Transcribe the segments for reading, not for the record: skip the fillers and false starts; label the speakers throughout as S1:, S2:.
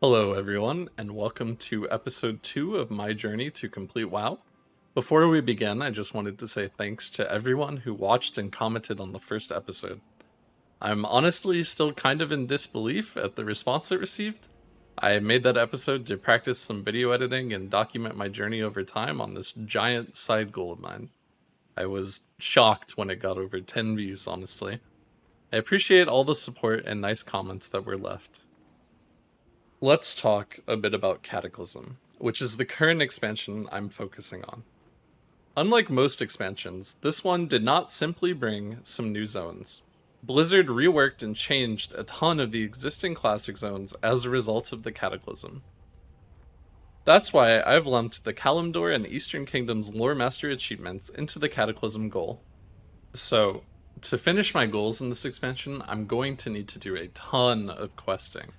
S1: Hello, everyone, and welcome to episode 2 of my journey to complete WoW. Before we begin, I just wanted to say thanks to everyone who watched and commented on the first episode. I'm honestly still kind of in disbelief at the response it received. I made that episode to practice some video editing and document my journey over time on this giant side goal of mine. I was shocked when it got over 10 views, honestly. I appreciate all the support and nice comments that were left. Let's talk a bit about Cataclysm, which is the current expansion I'm focusing on. Unlike most expansions, this one did not simply bring some new zones. Blizzard reworked and changed a ton of the existing classic zones as a result of the Cataclysm. That's why I've lumped the Kalimdor and Eastern Kingdom's Lore Master achievements into the Cataclysm goal. So, to finish my goals in this expansion, I'm going to need to do a ton of questing.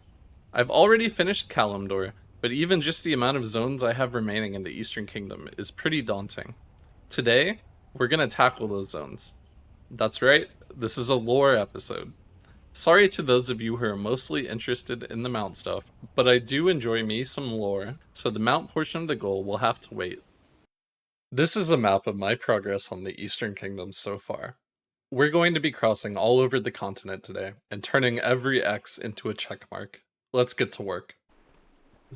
S1: I've already finished Kalimdor, but even just the amount of zones I have remaining in the Eastern Kingdom is pretty daunting. Today, we're gonna tackle those zones. That's right, this is a lore episode. Sorry to those of you who are mostly interested in the mount stuff, but I do enjoy me some lore, so the mount portion of the goal will have to wait. This is a map of my progress on the Eastern Kingdom so far. We're going to be crossing all over the continent today, and turning every X into a checkmark. Let's get to work.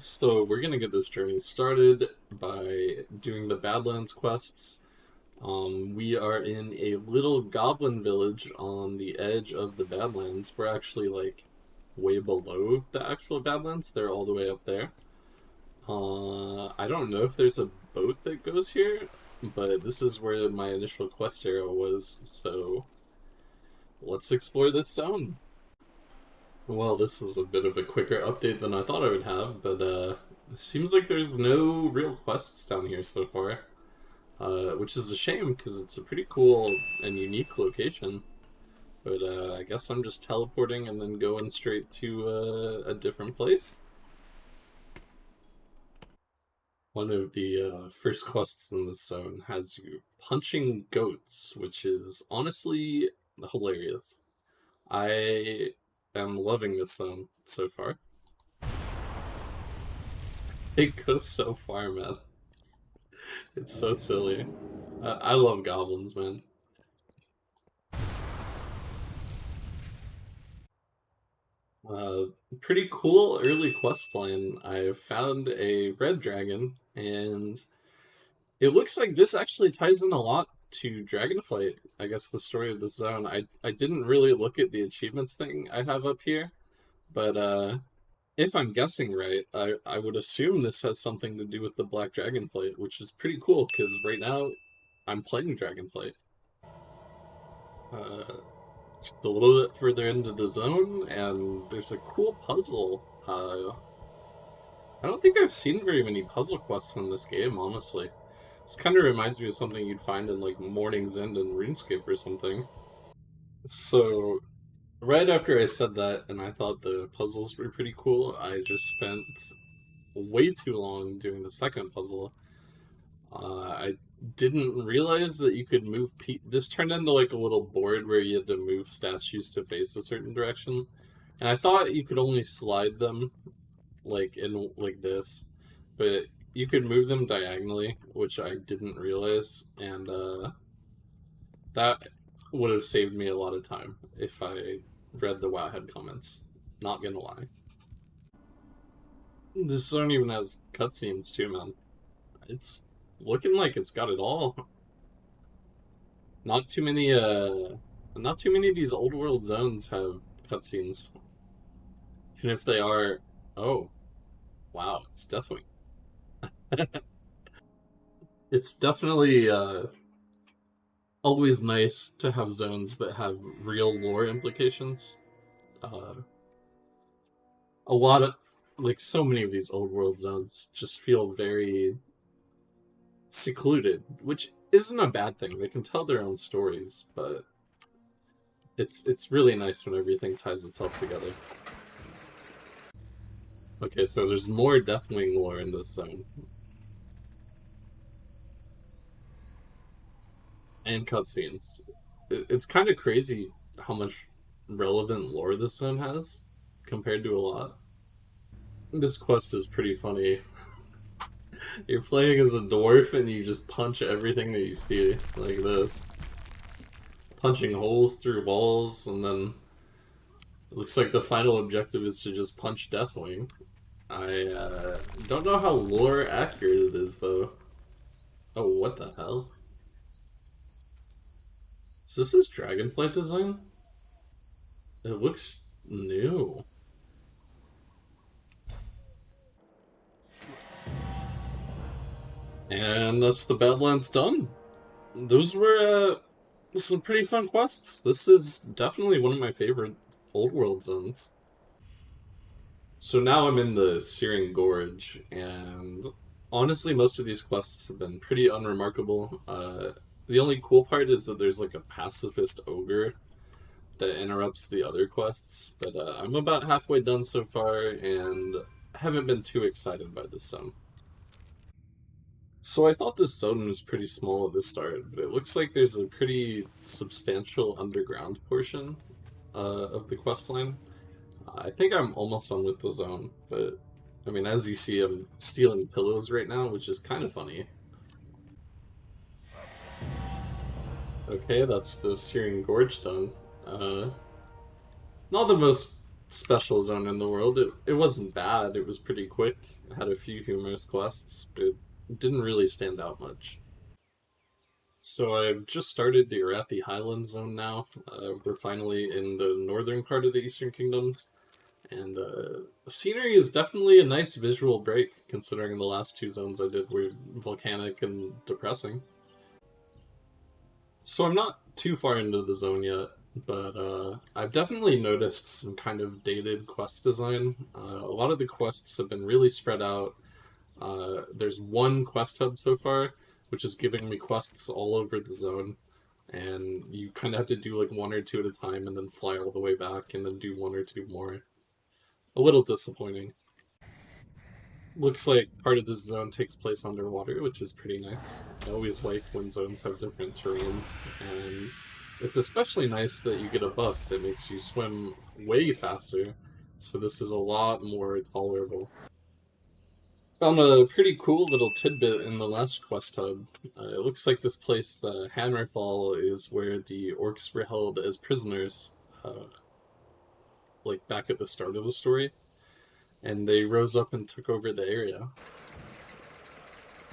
S1: So we're gonna get this journey started by doing the Badlands quests. We are in a little goblin village on the edge of the Badlands. We're actually like way below the actual Badlands. They're all the way up there. I don't know if there's a boat that goes here, but this is where my initial quest area was, so let's explore this zone. Well, this is a bit of a quicker update than I thought I would have, but it seems like there's no real quests down here so far, which is a shame because it's a pretty cool and unique location. But I guess I'm just teleporting and then going straight to a different place. One of the first quests in this zone has you punching goats, which is honestly hilarious. I am loving this zone so far. It goes so far, man. It's so silly. I love goblins, man. Uh, Pretty cool early quest line. I found a red dragon, and it looks like this actually ties in a lot to Dragonflight. I guess the story of the zone. I didn't really look at the achievements thing I have up here, but if I'm guessing right, I would assume this has something to do with the Black Dragonflight, which is pretty cool because right now I'm playing Dragonflight. Uh, just a little bit further into the zone, and there's a cool puzzle. I don't think I've seen very many puzzle quests in this game, honestly. This kind of reminds me of something you'd find in like Morning's End and RuneScape or something. So, right after I said that, and I thought the puzzles were pretty cool, I just spent way too long doing the second puzzle. I didn't realize that you could move. This turned into like a little board where you had to move statues to face a certain direction, and I thought you could only slide them like in like this, but you could move them diagonally, which I didn't realize, and that would have saved me a lot of time if I read the Wowhead comments. Not gonna lie. This zone even has cutscenes too, man. It's looking like it's got it all. Not too many not too many of these old world zones have cutscenes. Even if they are, oh, wow, it's definitely always nice to have zones that have real lore implications. Uh a lot of like so many of these old world zones just feel very secluded, which isn't a bad thing. They can tell their own stories, but it's really nice when everything ties itself together. Okay, so there's more Deathwing lore in this zone. And cutscenes. It's kind of crazy how much relevant lore this zone has compared to a lot. This quest is pretty funny. You're playing as a dwarf and you just punch everything that you see, like this. Punching holes through walls, and then it looks like the final objective is to just punch Deathwing. I don't know how lore accurate it is, though. Oh, what the hell? Is this his Dragonflight design? It looks new. And that's the Badlands done. Those were some pretty fun quests. This is definitely one of my favorite old world zones. So now I'm in the Searing Gorge, and honestly, most of these quests have been pretty unremarkable. The only cool part is that there's like a pacifist ogre that interrupts the other quests, but I'm about halfway done so far, and haven't been too excited by this zone. So I thought this zone was pretty small at the start, but it looks like there's a pretty substantial underground portion of the quest line. I think I'm almost done with the zone, but I mean, as you see, I'm stealing pillows right now, which is kind of funny. Okay, that's the Searing Gorge done. Uh, Not the most special zone in the world. It wasn't bad. It was pretty quick. It had a few humorous quests, but it didn't really stand out much. So I've just started the Arathi Highlands zone now. We're finally in the northern part of the Eastern Kingdoms, and the scenery is definitely a nice visual break, considering the last two zones I did were volcanic and depressing. So I'm not too far into the zone yet, but I've definitely noticed some kind of dated quest design. A lot of the quests have been really spread out. There's one quest hub so far, which is giving me quests all over the zone, and you kind of have to do like one or two at a time and then fly all the way back and then do one or two more. A little disappointing. Looks like part of this zone takes place underwater, which is pretty nice. I always like when zones have different terrains, and it's especially nice that you get a buff that makes you swim way faster, so this is a lot more tolerable. Found a pretty cool little tidbit in the last quest hub. It looks like this place, Hammerfall, is where the orcs were held as prisoners, like back at the start of the story, and they rose up and took over the area.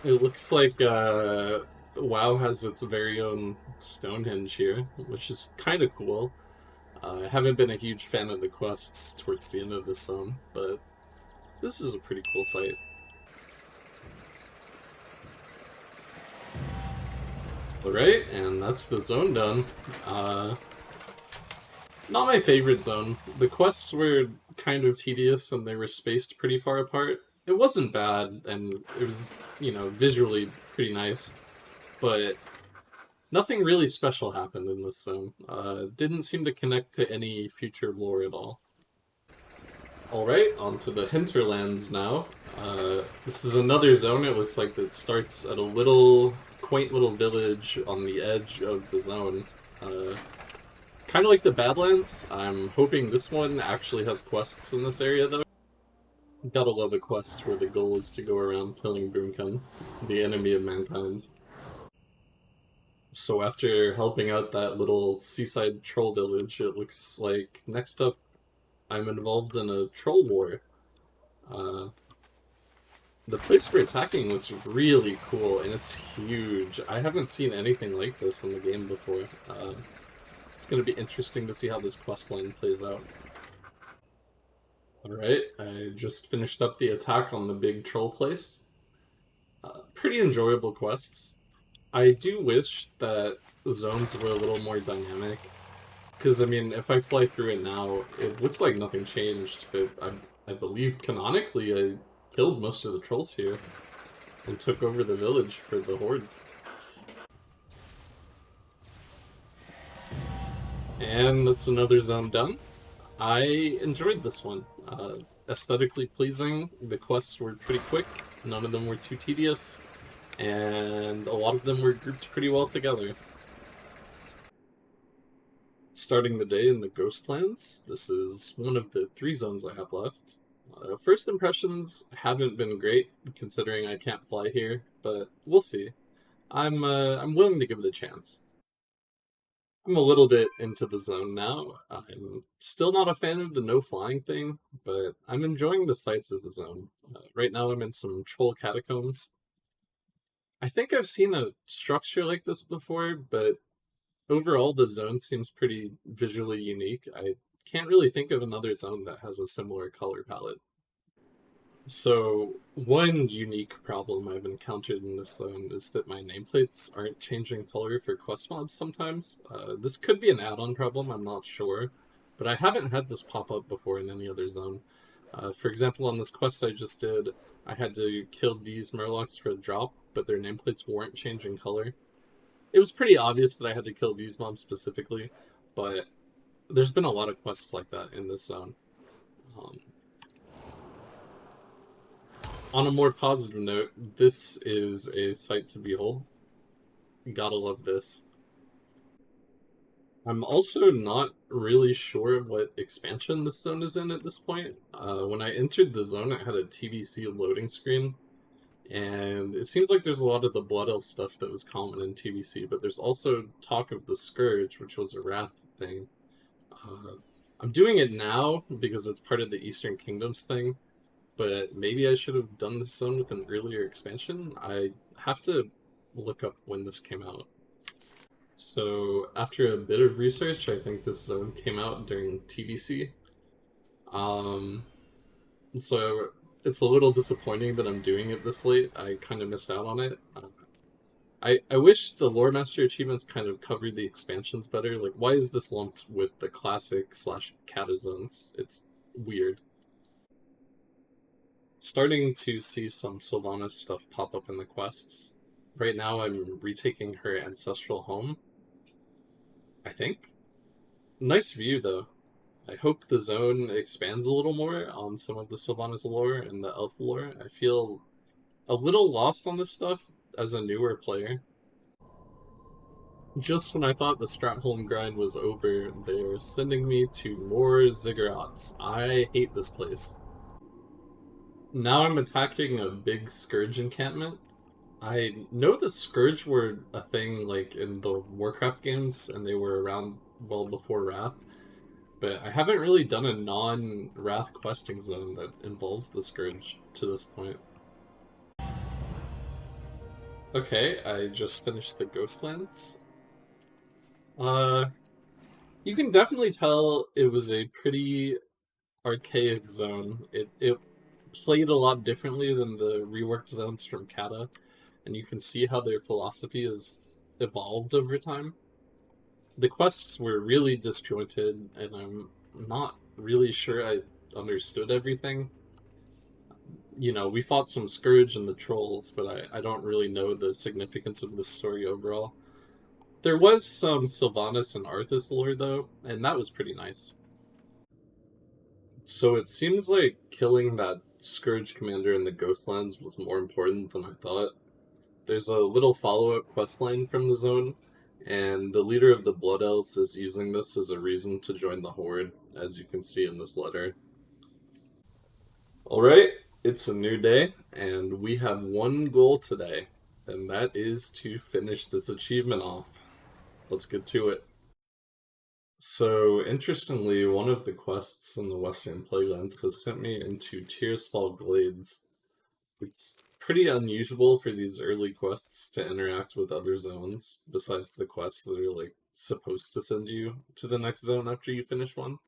S1: It looks like WoW has its very own Stonehenge here, which is kind of cool. I haven't been a huge fan of the quests towards the end of this zone, but this is a pretty cool site. Alright, and that's the zone done. Not my favorite zone. The quests were kind of tedious and they were spaced pretty far apart. It wasn't bad, and it was, visually pretty nice, but nothing really special happened in this zone. Didn't seem to connect to any future lore at all. Alright, on to the Hinterlands now. This is another zone, it looks like, that starts at a little, quaint little village on the edge of the zone. Kind of like the Badlands. I'm hoping this one actually has quests in this area, though. Gotta love a quest where the goal is to go around killing Boomkin, the enemy of mankind. So after helping out that little seaside troll village, it looks like next up I'm involved in a troll war. Uh, the place we're attacking looks really cool, and it's huge. I haven't seen anything like this in the game before. It's going to be interesting to see how this questline plays out. Alright, I just finished up the attack on the big troll place. Pretty enjoyable quests. I do wish that the zones were a little more dynamic. Because, I mean, if I fly through it now, it looks like nothing changed, but I believe canonically I killed most of the trolls here and took over the village for the horde. And that's another zone done. I enjoyed this one. Aesthetically pleasing, the quests were pretty quick, none of them were too tedious, and a lot of them were grouped pretty well together. Starting the day in the Ghostlands, this is one of the 3 zones I have left. First impressions haven't been great, considering I can't fly here, but we'll see. I'm willing to give it a chance. I'm a little bit into the zone now. I'm still not a fan of the no flying thing, but I'm enjoying the sights of the zone. Right now, I'm in some troll catacombs. I think I've seen a structure like this before, but overall, the zone seems pretty visually unique. I can't really think of another zone that has a similar color palette. So, one unique problem I've encountered in this zone is that my nameplates aren't changing color for quest mobs sometimes. This could be an add-on problem, I'm not sure, but I haven't had this pop up before in any other zone. For example, on this quest I just did, I had to kill these murlocs for a drop, but their nameplates weren't changing color. It was pretty obvious that I had to kill these mobs specifically, but there's been a lot of quests like that in this zone. Um, on a more positive note, this is a sight to behold. Gotta love this. I'm also not really sure what expansion this zone is in at this point. When I entered the zone, it had a TBC loading screen, and it seems like there's a lot of the Blood Elf stuff that was common in TBC, but there's also talk of the Scourge, which was a Wrath thing. Uh, I'm doing it now because it's part of the Eastern Kingdoms thing, but maybe I should have done this zone with an earlier expansion. I have to look up when this came out. So after a bit of research, I think this zone came out during TBC. Um, so it's a little disappointing that I'm doing it this late. I kind of missed out on it. I wish the Lore Master achievements kind of covered the expansions better. Like, why is this lumped with the classic slash Kata zones? It's weird. Starting to see some Sylvanas stuff pop up in the quests. Right now, I'm retaking her ancestral home, I think. Nice view, though. I hope the zone expands a little more on some of the Sylvanas lore and the elf lore. I feel a little lost on this stuff as a newer player. Just when I thought the Stratholm grind was over, they're sending me to more ziggurats. I hate this place. Now I'm attacking a big Scourge encampment. I know the Scourge were a thing like in the Warcraft games, and they were around well before Wrath, but I haven't really done a non-Wrath questing zone that involves the Scourge to this point. Okay, I just finished the Ghostlands. Uh, you can definitely tell it was a pretty archaic zone. It played a lot differently than the reworked zones from Kata, and you can see how their philosophy has evolved over time. The quests were really disjointed, and I'm not really sure I understood everything. You know, we fought some Scourge and the Trolls, but I don't really know the significance of the story overall. There was some Sylvanas and Arthas lore, though, and that was pretty nice. So it seems like killing that Scourge commander in the Ghostlands was more important than I thought. There's a little follow-up questline from the zone, and the leader of the Blood Elves is using this as a reason to join the Horde, as you can see in this letter. Alright, it's a new day, and we have one goal today, and that is to finish this achievement off. Let's get to it. So, interestingly, one of the quests in the Western Plaguelands has sent me into Tearsfall Glades. It's pretty unusual for these early quests to interact with other zones, besides the quests that are, like, supposed to send you to the next zone after you finish one.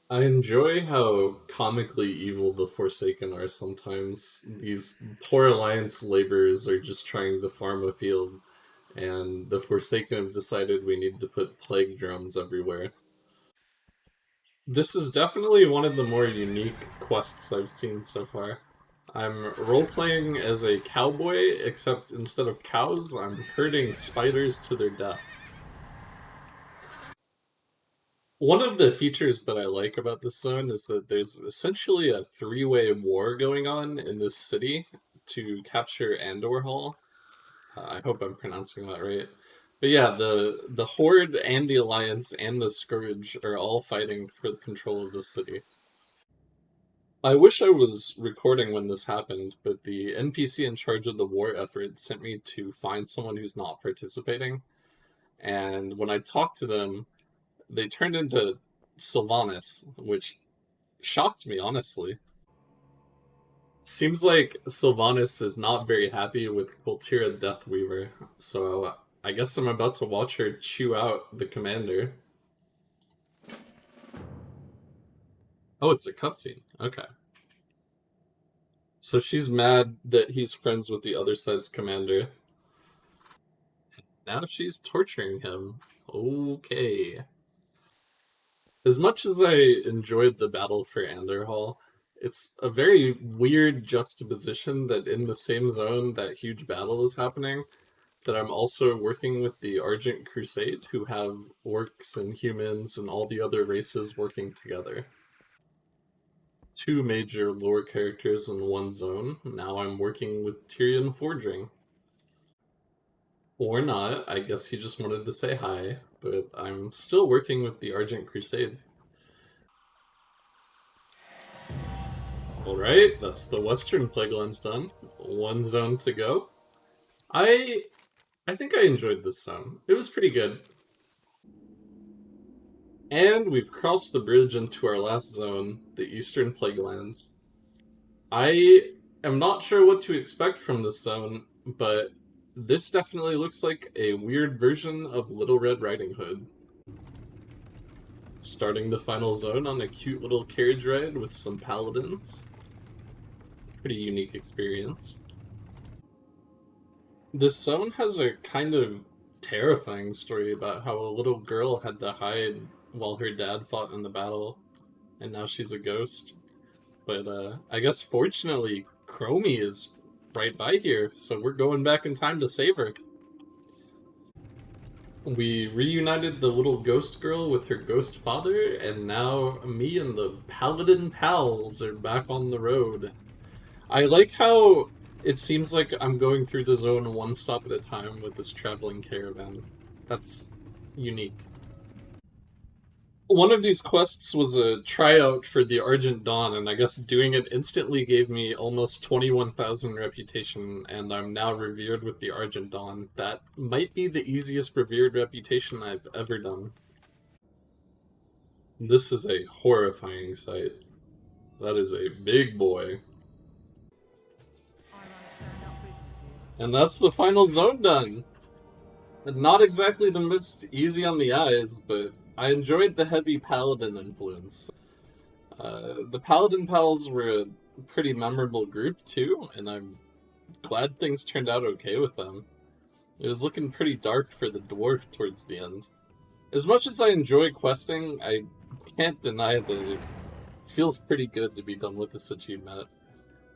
S1: I enjoy how comically evil the Forsaken are sometimes. These poor Alliance laborers are just trying to farm a field, and the Forsaken have decided we need to put plague drums everywhere. This is definitely one of the more unique quests I've seen so far. I'm role-playing as a cowboy, except instead of cows, I'm herding spiders to their death. One of the features that I like about this zone is that there's essentially a three-way war going on in this city to capture Andor Hall. I hope I'm pronouncing that right. But yeah, the Horde and the Alliance and the Scourge are all fighting for the control of the city. I wish I was recording when this happened, but the NPC in charge of the war effort sent me to find someone who's not participating. And when I talked to them, they turned into Sylvanas, which shocked me, honestly. Seems like Sylvanas is not very happy with Kultira Deathweaver, so I guess I'm about to watch her chew out the commander. Oh, it's a cutscene. Okay. So she's mad that he's friends with the other side's commander. Now she's torturing him. Okay. As much as I enjoyed the battle for Anderhall, it's a very weird juxtaposition that in the same zone that huge battle is happening, that I'm also working with the Argent Crusade, who have orcs and humans and all the other races working together. Two major lore characters in one zone. Now I'm working with Tyrion Fordring. Or not, I guess he just wanted to say hi, but I'm still working with the Argent Crusade. Alright, that's the Western Plaguelands done. One zone to go. I I think I enjoyed this zone. It was pretty good. And we've crossed the bridge into our last zone, the Eastern Plaguelands. I am not sure what to expect from this zone, but this definitely looks like a weird version of Little Red Riding Hood. Starting the final zone on a cute little carriage ride with some paladins. Pretty unique experience. This zone has a kind of terrifying story about how a little girl had to hide while her dad fought in the battle, and now she's a ghost. But I guess fortunately, Chromie is right by here, so we're going back in time to save her. We reunited the little ghost girl with her ghost father, and now me and the paladin pals are back on the road. I like how it seems like I'm going through the zone one stop at a time with this traveling caravan. That's unique. One of these quests was a tryout for the Argent Dawn, and I guess doing it instantly gave me almost 21,000 reputation, and I'm now revered with the Argent Dawn. That might be the easiest revered reputation I've ever done. This is a horrifying sight. That is a big boy. And that's the final zone done. Not exactly the most easy on the eyes, but I enjoyed the heavy paladin influence. The paladin pals were a pretty memorable group too, and I'm glad things turned out okay with them. It was looking pretty dark for the dwarf towards the end. As much as I enjoy questing, I can't deny that it feels pretty good to be done with this achievement.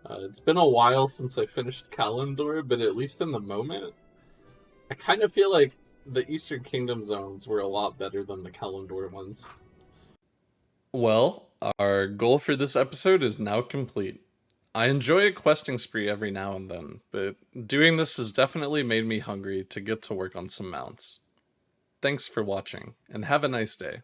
S1: It's been a while since I finished Kalendor, but at least in the moment, I kind of feel like the Eastern Kingdom zones were a lot better than the Kalendor ones. Well, our goal for this episode is now complete. I enjoy a questing spree every now and then, but doing this has definitely made me hungry to get to work on some mounts. Thanks for watching, and have a nice day.